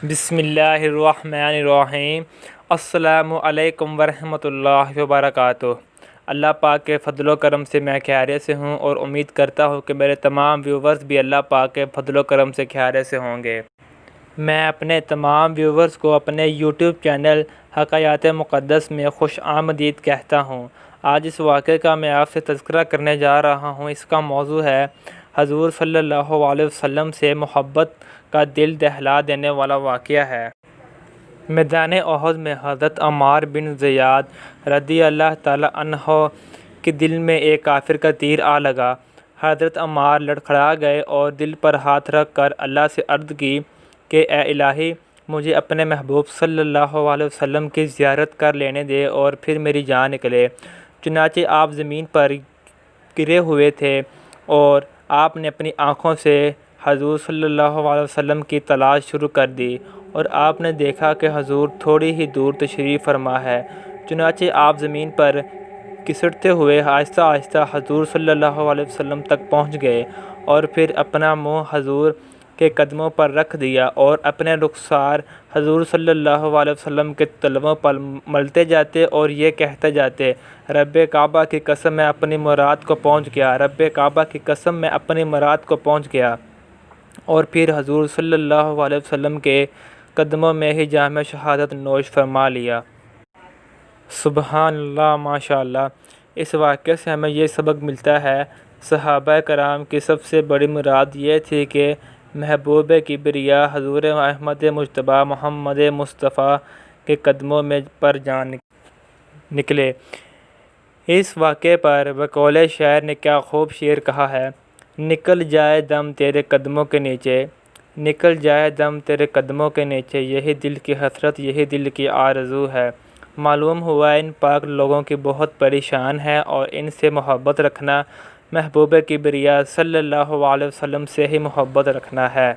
بسم اللہ الرحمن الرحیم۔ السلام علیکم ورحمۃ اللہ وبرکاتہ۔ اللہ پاک کے فضل و کرم سے میں خیریت سے ہوں اور امید کرتا ہوں کہ میرے تمام ویورز بھی اللہ پاک کے فضل و کرم سے خیریت سے ہوں گے۔ میں اپنے تمام ویورز کو اپنے یوٹیوب چینل حکایات مقدس میں خوش آمدید کہتا ہوں۔ آج اس واقعے کا میں آپ سے تذکرہ کرنے جا رہا ہوں۔ اس کا موضوع ہے حضور صلی اللہ علیہ وسلم سے محبت کا دل دہلا دینے والا واقعہ ہے۔ میدان احد میں حضرت عمار بن زیاد رضی اللہ تعالیٰ عنہ کے دل میں ایک کافر کا تیر آ لگا۔ حضرت عمار لڑکھڑا گئے اور دل پر ہاتھ رکھ کر اللہ سے عرض کی کہ اے الہی، مجھے اپنے محبوب صلی اللہ علیہ وسلم کی زیارت کر لینے دے اور پھر میری جان نکلے۔ چنانچہ آپ زمین پر گرے ہوئے تھے اور آپ نے اپنی آنکھوں سے حضور صلی اللہ علیہ وسلم کی تلاش شروع کر دی اور آپ نے دیکھا کہ حضور تھوڑی ہی دور تشریف فرما ہے۔ چنانچہ آپ زمین پر گھسٹتے ہوئے آہستہ آہستہ حضور صلی اللہ علیہ وسلم تک پہنچ گئے اور پھر اپنا منہ حضور کے قدموں پر رکھ دیا اور اپنے رخسار حضور صلی اللہ علیہ وسلم کے تلووں پر ملتے جاتے اور یہ کہتے جاتے، رب کعبہ کی قسم میں اپنی مراد کو پہنچ گیا، رب کعبہ کی قسم میں اپنی مراد کو پہنچ گیا، اور پھر حضور صلی اللہ علیہ وسلم کے قدموں میں ہی جام شہادت نوش فرما لیا۔ سبحان اللہ، ماشاء اللہ۔ اس واقعے سے ہمیں یہ سبق ملتا ہے، صحابہ کرام کی سب سے بڑی مراد یہ تھی کہ محبوب کبریا حضور احمد مجتبیٰ محمد مصطفیٰ کے قدموں میں پر جان نکلے۔ اس واقعے پر بقول شاعر نے کیا خوب شعر کہا ہے، نکل جائے دم تیرے قدموں کے نیچے، نکل جائے دم تیرے قدموں کے نیچے، یہی دل کی حسرت، یہی دل کی آرزو ہے۔ معلوم ہوا ان پاک لوگوں کی بہت بڑی شان ہے اور ان سے محبت رکھنا محبوب کبریا صلی اللہ علیہ وسلم سے ہی محبت رکھنا ہے۔